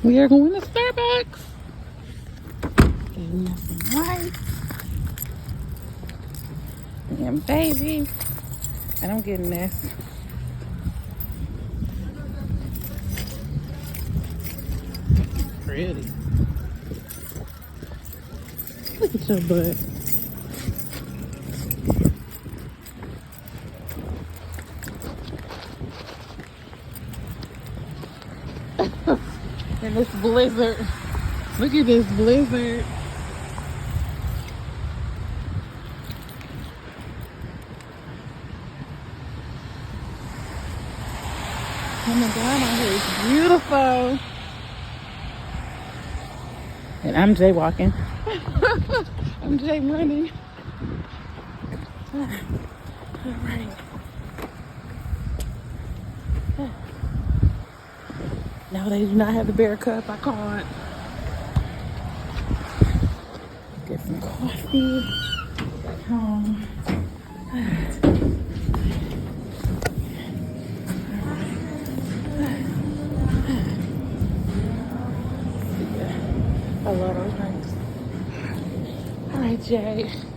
We are going to Starbucks. Getting us some rice. And baby. And I'm getting this. Pretty. Look at your butt. And this blizzard. Look at this blizzard. Oh my God, my hair is beautiful. And I'm jaywalking. I'm jay running. All right. No, they do not have the bear cup. I can't. Get some coffee. Back home. I love those drinks. All right, Jay.